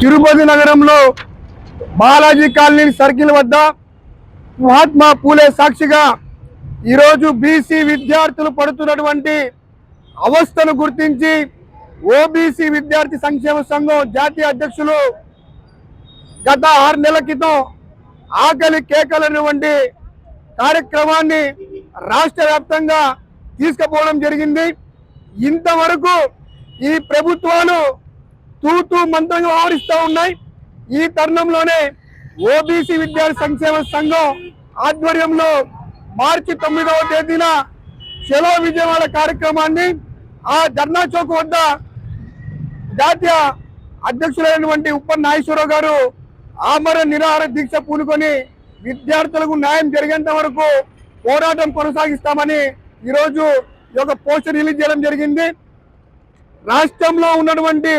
తిరుపతి నగరంలో Balaji colony circle వద్ద మహాత్మా పూలే సాక్షిగా ఈరోజు బీసీ విద్యార్థులు పడుతున్నటువంటి అవస్థను గుర్తించి ఓబీసీ విద్యార్థి సంక్షేమ సంఘం జాతీయ అధ్యక్షులు గత 6 నెలల క్రితం ఆకలి కేకలటువంటి కార్యక్రమాన్ని రాష్ట్ర వ్యాప్తంగా తీసుకుపోవడం జరిగింది. ఇంతవరకు ఈ ప్రభుత్వాలు తూతూ మంత్రంగా వ్యవహరిస్తూ ఉన్నాయి. ఈ తరుణంలోనే ఓబీసీ విద్యార్థి సంక్షేమ సంఘం ఆధ్వర్యంలో మార్చి 9వ తేదీన చలో విజయవాడ కార్యక్రమాన్ని ఆ ధర్నా చౌక్ వద్ద జాతీయ అధ్యక్షులైనటువంటి ఉప్పల్ నాగేశ్వరరావు గారు ఆమరణ నిరాహార దీక్ష పూనుకొని విద్యార్థులకు న్యాయం జరిగేంత వరకు పోరాటం కొనసాగిస్తామని ఈరోజు ఈ యొక్క పోస్టర్ రిలీజ్ చేయడం జరిగింది. రాష్ట్రంలో ఉన్నటువంటి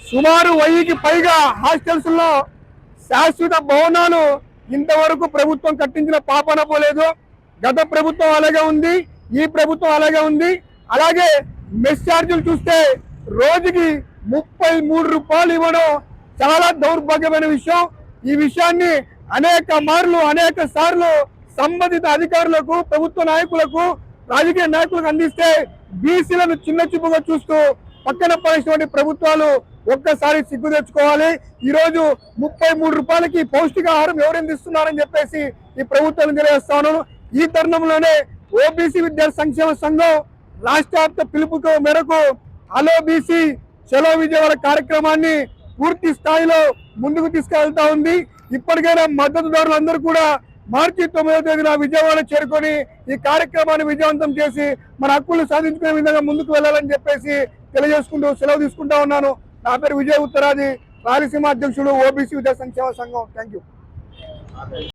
సుమారు 1000కి పైగా హాస్టల్స్ లో శాశ్వత భవనాలు ఇంతవరకు ప్రభుత్వం కట్టించిన పాపన పోలేదు. గత ప్రభుత్వం అలాగే ఉంది, ఈ ప్రభుత్వం అలాగే ఉంది. అలాగే మెస్ ఛార్జీలు చూస్తే రోజుకి 33 రూపాయలు ఇవ్వడం చాలా దౌర్భాగ్యమైన విషయం. ఈ విషయాన్ని అనేక సార్లు సంబంధిత అధికారులకు, ప్రభుత్వ నాయకులకు, రాజకీయ నాయకులకు అందిస్తే బీసీలను చిన్న చూపుగా చూస్తూ పక్కన పడేసినటువంటి ప్రభుత్వాలు ఒక్కసారి సిగ్గు తెచ్చుకోవాలి. ఈరోజు 33 రూపాయలకి పౌష్టికాహారం ఎవరైనా ఇస్తున్నారని చెప్పేసి ఈ ప్రభుత్వాన్ని తెలియజేస్తాను. ఈ తరుణంలోనే ఓబీసీ విద్యార్థి సంక్షేమ సంఘం రాష్ట్ర వ్యాప్త పిలుపు మేరకు హలో బీసీ చలో విజయవాడ కార్యక్రమాన్ని పూర్తి స్థాయిలో ముందుకు తీసుకెళ్తా ఉంది. ఇప్పటికైనా మద్దతుదారులందరూ కూడా మార్చి 9వ తేదీన విజయవాడ చేరుకొని ఈ కార్యక్రమాన్ని విజయవంతం చేసి మన హక్కులు సాధించుకునే విధంగా ముందుకు వెళ్ళాలని చెప్పేసి తెలియజేసుకుంటూ సెలవు తీసుకుంటా ఉన్నాను. నా పేరు విజయ్ ఉత్తరాది, రాయలసీమ అధ్యక్షుడు ఓబీసీ విద్యార్థి సంక్షేమ సంఘం. Thank you.